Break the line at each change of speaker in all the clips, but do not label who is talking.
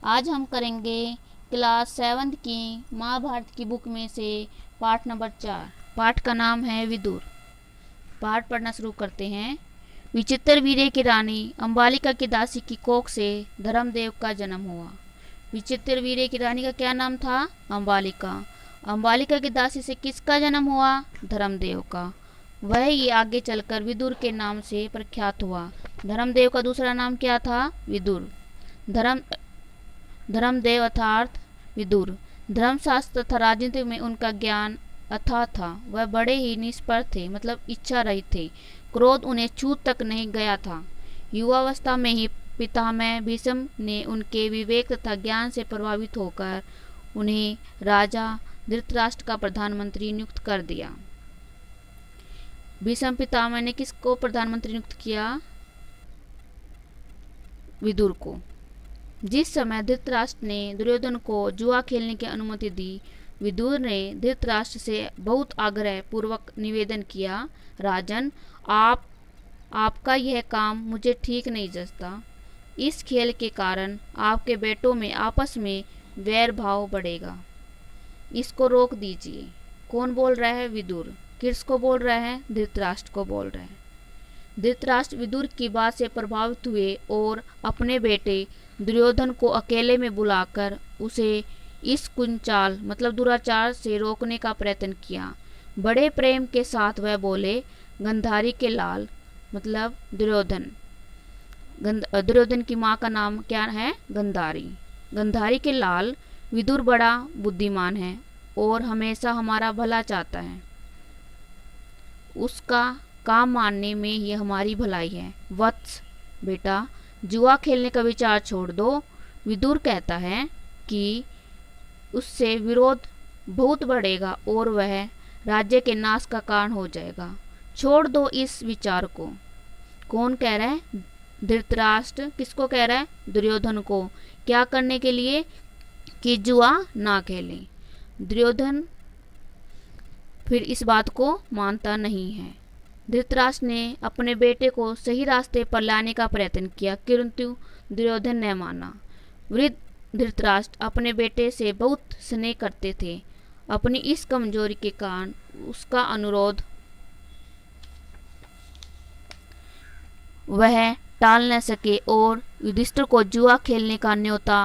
आज हम करेंगे क्लास 7 की महाभारत की बुक में से पाठ नंबर 4। पाठ का नाम है विदुर। पाठ पढ़ना शुरू करते हैं। विचित्र वीर्य की रानी अंबालिका की दासी की कोख से धर्मदेव का जन्म हुआ। विचित्र वीर्य की रानी का क्या नाम था? अंबालिका। अंबालिका की दासी से किसका जन्म हुआ? धर्मदेव का। वह ही आगे चलकर विदुर के नाम से प्रख्यात हुआ। धर्मदेव का दूसरा नाम क्या था? विदुर। धर्मदेव अर्थात विदुर। धर्मशास्त्र तथा राजनीति में उनका ज्ञान अथाह था। वह बड़े ही निष्पक्ष थे, मतलब इच्छा रहित थे। क्रोध उन्हें छू तक नहीं गया था। युवावस्था में ही पितामह भीष्म ने उनके विवेक तथा ज्ञान से प्रभावित होकर उन्हें राजा धृतराष्ट्र का प्रधानमंत्री नियुक्त कर दिया। भीष्म पितामह ने किसको प्रधानमंत्री नियुक्त किया? विदुर को। जिस समय धृतराष्ट्र ने दुर्योधन को जुआ खेलने की अनुमति दी, विदुर ने धृतराष्ट्र से बहुत आग्रह पूर्वक निवेदन किया, राजन, आपका यह काम मुझे ठीक नहीं जचता। इस खेल के कारण आपके बेटों में आपस में वैर भाव बढ़ेगा। इसको रोक दीजिए। कौन बोल रहा है? विदुर। किसको बोल रहा है? धृतराष्ट्र को बोल रहा है। धृतराष्ट्र विदुर की बात से प्रभावित हुए और अपने बेटे दुर्योधन को अकेले में बुलाकर उसे इस कुंचाल मतलब दुराचार से रोकने का प्रयत्न किया। बड़े प्रेम के साथ वह बोले, गंधारी के लाल मतलब दुर्योधन। दुर्योधन की माँ का नाम क्या है? गंधारी। गंधारी के लाल, विदुर बड़ा बुद्धिमान है और हमेशा हमारा भला चाहता है। उसका काम मानने में ही हमारी भलाई है। वत्स बेटा, जुआ खेलने का विचार छोड़ दो। विदुर कहता है कि उससे विरोध बहुत बढ़ेगा और वह राज्य के नाश का कारण हो जाएगा। छोड़ दो इस विचार को। कौन कह रहा है? धृतराष्ट्र। किसको कह रहा है? दुर्योधन को। क्या करने के लिए? कि जुआ ना खेलें। दुर्योधन फिर इस बात को मानता नहीं है। धृतराष्ट्र ने अपने बेटे को सही रास्ते पर लाने का प्रयत्न किया, किंतु दुर्योधन ने माना। वृद्ध धृतराष्ट्र अपने बेटे से बहुत स्नेह करते थे। अपनी इस कमजोरी के कारण उसका अनुरोध वह टाल न सके और युधिष्ठिर को जुआ खेलने का न्योता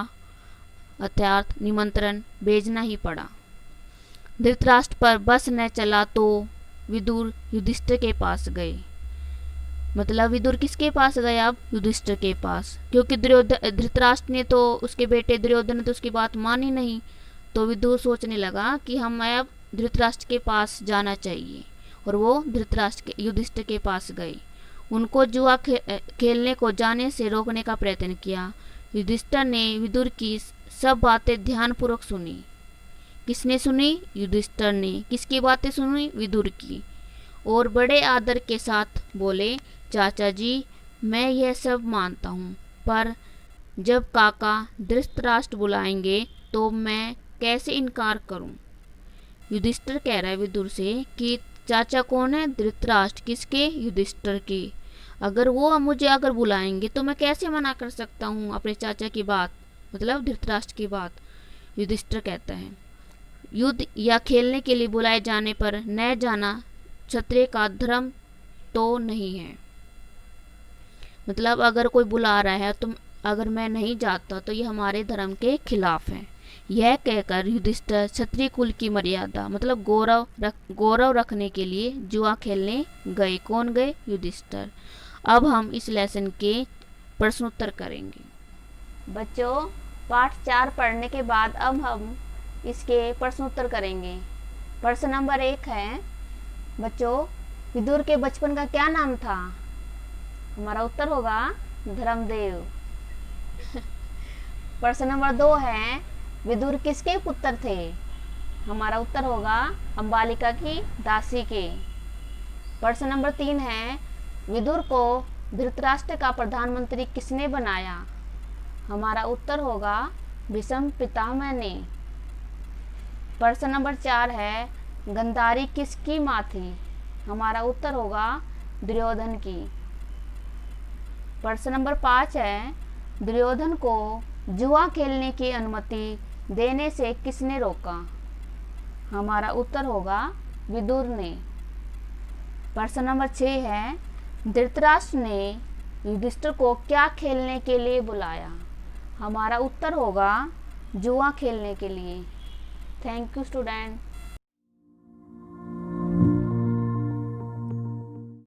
अर्थात निमंत्रण भेजना ही पड़ा। धृतराष्ट्र पर बस न चला तो विदुर युधिष्ठिर के पास गए। मतलब विदुर किसके पास गए? अब युधिष्ठिर के पास, क्योंकि धृतराष्ट्र ने तो उसके बेटे दुर्योधन ने तो उसकी बात मानी नहीं। तो विदुर सोचने लगा कि हम अब धृतराष्ट्र के पास जाना चाहिए और वो युधिष्ठिर के पास गए। उनको जुआ खेलने को जाने से रोकने का प्रयत्न किया। युधिष्ठिर ने विदुर की सब बातें ध्यानपूर्वक सुनी। किसने सुनी? युधिष्ठिर ने। किसकी बातें सुनी? विदुर की। और बड़े आदर के साथ बोले, चाचा जी, मैं यह सब मानता हूँ, पर जब काका धृतराष्ट्र बुलाएंगे तो मैं कैसे इनकार करूँ? युधिष्ठिर कह रहा है विदुर से कि चाचा कौन है? धृतराष्ट्र। किसके? युधिष्ठिर के। अगर वो मुझे बुलाएंगे तो मैं कैसे मना कर सकता हूँ अपने चाचा की बात, मतलब धृतराष्ट्र की बात। युधिष्ठिर कहता है, युद्ध या खेलने के लिए बुलाए जाने पर न जाना क्षत्रिय का धर्म तो नहीं है। मतलब अगर कोई बुला रहा है तो अगर मैं नहीं जाता तो ये हमारे धर्म के खिलाफ है। यह कहकर युधिष्ठिर क्षत्रिय कुल की मर्यादा मतलब गौरव रखने के लिए जुआ खेलने गए। कौन गए? युधिष्ठिर। अब हम इस लेसन के प्रश्नोत्तर करेंगे। बच्चों, पाठ 4 पढ़ने के बाद अब हम इसके प्रश्नोत्तर करेंगे। प्रश्न नंबर 1 है, बच्चों, विदुर के बचपन का क्या नाम था? हमारा उत्तर होगा धर्मदेव। प्रश्न नंबर 2 है, विदुर किसके पुत्र थे? हमारा उत्तर होगा अंबालिका की दासी के। प्रश्न नंबर 3 है, विदुर को धृतराष्ट्र का प्रधानमंत्री किसने बनाया? हमारा उत्तर होगा भीष्म पितामह ने। प्रश्न नंबर 4 है, गंधारी किसकी माँ थी? हमारा उत्तर होगा दुर्योधन की। प्रश्न नंबर 5 है, दुर्योधन को जुआ खेलने की अनुमति देने से किसने रोका? हमारा उत्तर होगा विदुर ने। प्रश्न नंबर 6 है, धृतराष्ट्र ने युधिष्ठिर को क्या खेलने के लिए बुलाया? हमारा उत्तर होगा जुआ खेलने के लिए। Thank you student.